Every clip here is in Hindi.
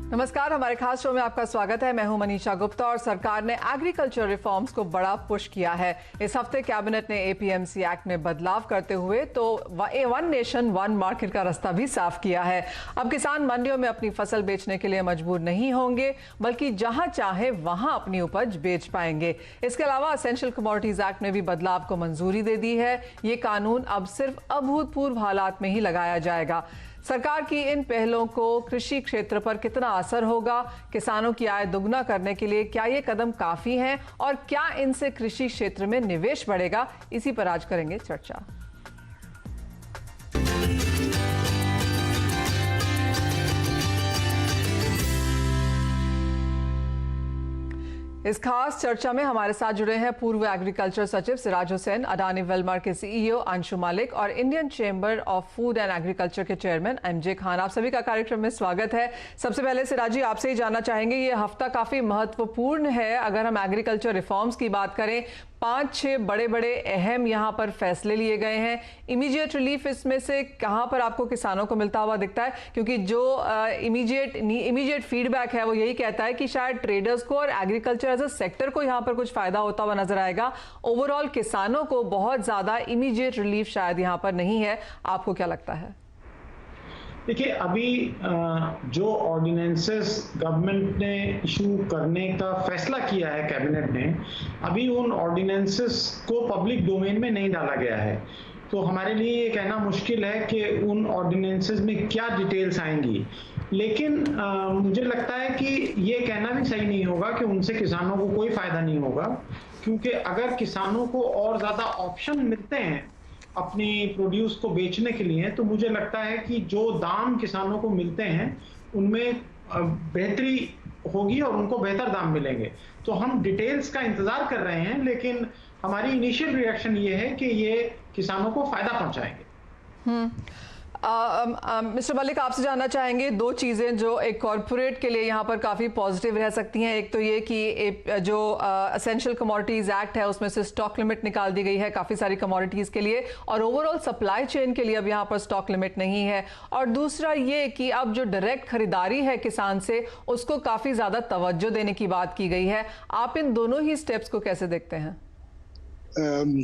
नमस्कार, हमारे खास शो में आपका स्वागत है। मैं हूं मनीषा गुप्ता और सरकार ने एग्रीकल्चर रिफॉर्म्स को बड़ा पुश किया है। इस हफ्ते कैबिनेट ने एपीएमसी एक्ट में बदलाव करते हुए तो वन नेशन वन मार्केट का रास्ता भी साफ किया है। अब किसान मंडियों में अपनी फसल बेचने के लिए मजबूर नहीं होंगे, बल्कि जहां चाहे वहां अपनी उपज बेच पाएंगे। इसके अलावा एसेंशियल कमोडिटीज एक्ट में भी बदलाव को मंजूरी दे दी है। ये कानून अब सिर्फ अभूतपूर्व हालात में ही लगाया जाएगा। सरकार की इन पहलों को कृषि क्षेत्र पर कितना असर होगा, किसानों की आय दोगुना करने के लिए क्या ये कदम काफी हैं और क्या इनसे कृषि क्षेत्र में निवेश बढ़ेगा, इसी पर आज करेंगे चर्चा। इस खास चर्चा में हमारे साथ जुड़े हैं पूर्व एग्रीकल्चर सचिव सिराज हुसैन, अडानी वेलमार के सीईओ अंशु मालिक और Indian chamber of food and agriculture के चेयरमैन एमजे खान। आप सभी का कार्यक्रम में स्वागत है। सबसे पहले सिराज जी, आपसे ही जानना चाहेंगे, ये हफ्ता काफी महत्वपूर्ण है। अगर हम एग्रीकल्चर रिफॉर्म्स की बात करें, 5-6 बड़े बड़े अहम यहाँ पर फैसले लिए गए हैं। इमीडिएट रिलीफ इसमें से कहाँ पर आपको किसानों को मिलता हुआ दिखता है? क्योंकि जो इमीडिएट फीडबैक है वो यही कहता है कि शायद ट्रेडर्स को और एग्रीकल्चर एज अ सेक्टर को यहाँ पर कुछ फायदा होता हुआ नजर आएगा। ओवरऑल किसानों को बहुत ज्यादा इमीडिएट रिलीफ शायद यहाँ पर नहीं है। आपको क्या लगता है? देखिए, अभी जो ऑर्डिनेंसेस गवर्नमेंट ने इशू करने का फैसला किया है कैबिनेट ने, अभी उन ऑर्डिनेंसेस को पब्लिक डोमेन में नहीं डाला गया है। तो हमारे लिए ये कहना मुश्किल है कि उन ऑर्डिनेंसेस में क्या डिटेल्स आएंगी। लेकिन मुझे लगता है कि ये कहना भी सही नहीं होगा कि उनसे किसानों को कोई फायदा नहीं होगा, क्योंकि अगर किसानों को और ज्यादा ऑप्शन मिलते हैं अपनी प्रोड्यूस को बेचने के लिए, तो मुझे लगता है कि जो दाम किसानों को मिलते हैं उनमें बेहतरी होगी और उनको बेहतर दाम मिलेंगे। तो हम डिटेल्स का इंतजार कर रहे हैं, लेकिन हमारी इनिशियल रिएक्शन ये है कि ये किसानों को फायदा पहुंचाएंगे। मिस्टर मलिक, आपसे जानना चाहेंगे दो चीज़ें जो एक कॉरपोरेट के लिए यहाँ पर काफ़ी पॉजिटिव रह सकती हैं। एक तो ये कि जो एसेंशियल कमोडिटीज़ एक्ट है उसमें से स्टॉक लिमिट निकाल दी गई है काफ़ी सारी कमोडिटीज़ के लिए, और ओवरऑल सप्लाई चेन के लिए अब यहाँ पर स्टॉक लिमिट नहीं है। और दूसरा ये कि अब जो डायरेक्ट खरीदारी है किसान से, उसको काफ़ी ज़्यादा तवज्जो देने की बात की गई है। आप इन दोनों ही स्टेप्स को कैसे देखते हैं?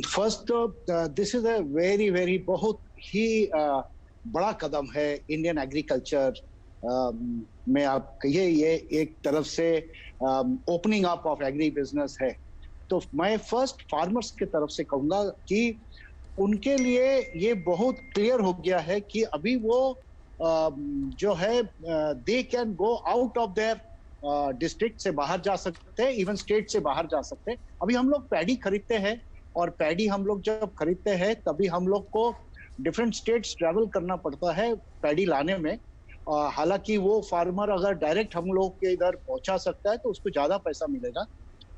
First, this is a very बहुत ही बड़ा कदम है इंडियन एग्रीकल्चर में। आप कहिए ये एक तरफ से opening up of agri business है। तो मैं फर्स्ट फार्मर्स की तरफ से कहूंगा कि उनके लिए ये बहुत क्लियर हो गया है कि अभी वो जो है they can go out of their district से बाहर जा सकते हैं, इवन स्टेट से बाहर जा सकते हैं। अभी हम लोग पैडी खरीदते हैं, और पैडी हम लोग जब खरीदते हैं तभी हम लोग को डिफरेंट स्टेट्स ट्रैवल करना पड़ता है पैडी लाने में। हालांकि वो फार्मर अगर डायरेक्ट हम लोग के इधर पहुंचा सकता है तो उसको ज्यादा पैसा मिलेगा।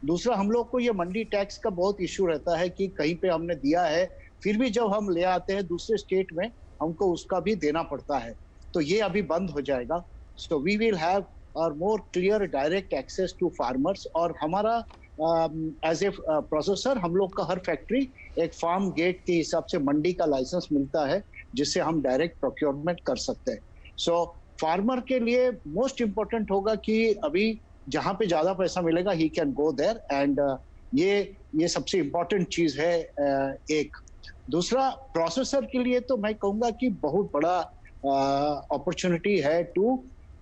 दूसरा, हम लोग को ये मंडी टैक्स का बहुत इशू रहता है कि कहीं पे हमने दिया है, फिर भी जब हम ले आते हैं दूसरे स्टेट में हमको उसका भी देना पड़ता है। तो ये अभी बंद हो जाएगा। सो वी विल हैव और more clear direct access to farmers. और हमारा एज ए प्रोसेसर हम लोग का हर फैक्ट्री एक फार्म गेट के हिसाब से मंडी का लाइसेंस मिलता है, जिससे हम डायरेक्ट प्रोक्योरमेंट कर सकते हैं। सो फार्मर के लिए मोस्ट इम्पोर्टेंट होगा कि अभी जहां पे ज्यादा पैसा मिलेगा he can go there, and ये सबसे इम्पोर्टेंट चीज है। एक दूसरा, प्रोसेसर के लिए तो मैं कहूंगा कि बहुत बड़ा अपॉर्चुनिटी है टू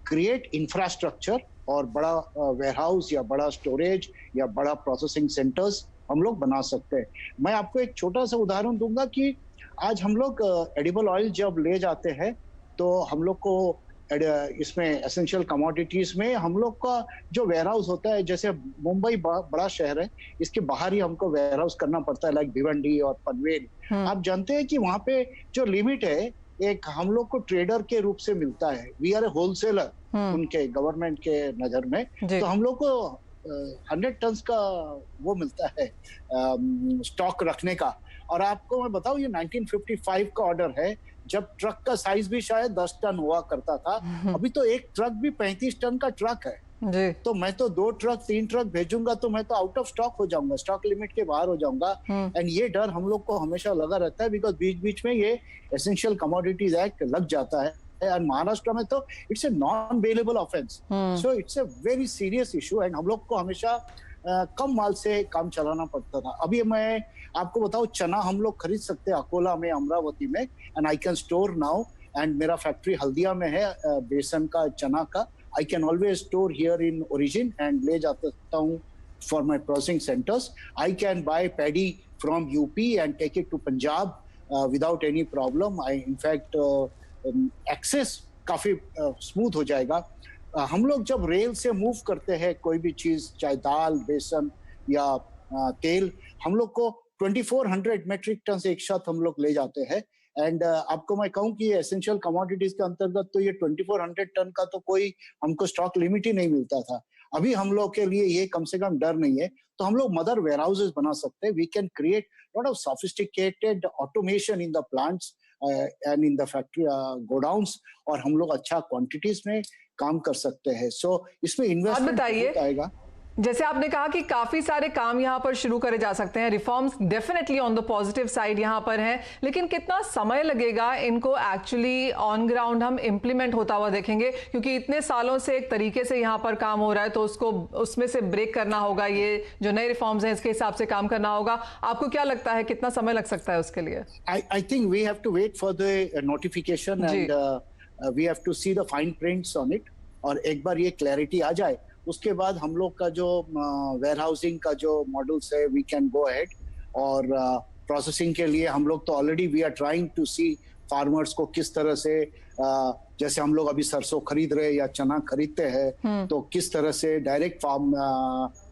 क्रिएट इंफ्रास्ट्रक्चर और बड़ा वेयरहाउस या बड़ा स्टोरेज या बड़ा प्रोसेसिंग सेंटर्स हम लोग बना सकते हैं। मैं आपको एक छोटा सा उदाहरण दूंगा कि आज हम लोग एडिबल ऑयल जब ले जाते हैं तो हम लोग को इसमें एसेंशियल कमोडिटीज में हम लोग का जो वेयरहाउस होता है, जैसे मुंबई बड़ा शहर है, इसके बाहर ही हमको वेयरहाउस करना पड़ता है, लाइक भिवंडी और पनवेल। आप जानते हैं कि वहाँ पे जो लिमिट है एक हम लोग को ट्रेडर के रूप से मिलता है। वी आर ए होलसेलर उनके गवर्नमेंट के नजर में। तो हम लोग को 100 टन का वो मिलता है स्टॉक रखने का। और आपको मैं बताऊं, ये 1955 का ऑर्डर है, जब ट्रक का साइज भी शायद 10 टन हुआ करता था। अभी तो एक ट्रक भी 35 टन का ट्रक है जी। तो मैं तो 2 ट्रक 3 ट्रक भेजूंगा तो मैं तो आउट ऑफ स्टॉक हो जाऊंगा, स्टॉक लिमिट के बाहर हो जाऊंगा। एंड ये डर हम लोग को हमेशा लगा रहता है, बिकॉज बीच बीच में ये एसेंशियल कमोडिटीज एक्ट लग जाता है एंड महाराष्ट्र में तो it's a non bailable offence, so it's a very serious issue and हम लोग को हमेशा कम माल से काम चलाना पड़ता था। अभी मैं आपको बताऊं, चना हम लोग खरीद सकते हैं अकोला में, अमरावती में, and I can store now, and मेरा फैक्ट्री हल्दिया में है बेसन का, चना का। I can always store here in origin and ले जाता हूँ for my processing centres. I can buy paddy from UP and take it to Punjab without any problem. I in fact access काफी स्मूथ हो जाएगा। हम लोग जब रेल से मूव करते हैं कोई भी चीज, चाहे दाल, बेसन या तेल, हम लोग को 2400 मेट्रिक टन से एक साथ हम लोग ले जाते हैं। एंड आपको मैं कहूं कि एसेंशियल कमोडिटीज के अंतर्गत तो ये 2400 टन का तो कोई हमको स्टॉक लिमिट ही नहीं मिलता था। अभी हम लोग के लिए ये कम से कम डर नहीं है, तो हम लोग मदर वेयर हाउसेज बना सकते हैं। We can create lot of sophisticated automation in the plants and in the factory godowns, और हम लोग अच्छा क्वांटिटीज में काम कर सकते हैं। सो इसमें इन्वेस्टमेंट आएगा। जैसे आपने कहा कि काफी सारे काम यहाँ पर शुरू करे जा सकते हैं, reforms definitely on the positive side यहाँ पर हैं, लेकिन कितना समय लगेगा इनको एक्चुअली ऑन ग्राउंड हम इम्प्लीमेंट होता हुआ देखेंगे? क्योंकि इतने सालों से एक तरीके से यहाँ पर काम हो रहा है, तो उसको उसमें से ब्रेक करना होगा, ये जो नए रिफॉर्म्स हैं इसके हिसाब से काम करना होगा। आपको क्या लगता है कितना समय लग सकता है उसके लिए? I think we have to wait for the notification and we have to see the fine prints on it, और एक बार ये क्लैरिटी आ जाए उसके बाद हम लोग का जो वेयर हाउसिंग का जो मॉडल्स है, वी कैन गो अहेड। और प्रोसेसिंग के लिए हम लोग तो already we are trying to see farmers को किस तरह से, जैसे हम लोग अभी सरसों खरीद रहे या चना खरीदते हैं, तो किस तरह से डायरेक्ट फार्म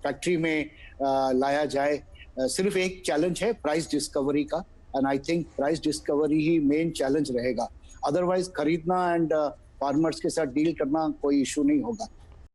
फैक्ट्री में लाया जाए। सिर्फ एक चैलेंज है प्राइस डिस्कवरी का, and I think price discovery he main challenge रहेगा। अदरवाइज खरीदना एंड फार्मर्स के साथ डील करना कोई इशू नहीं होगा।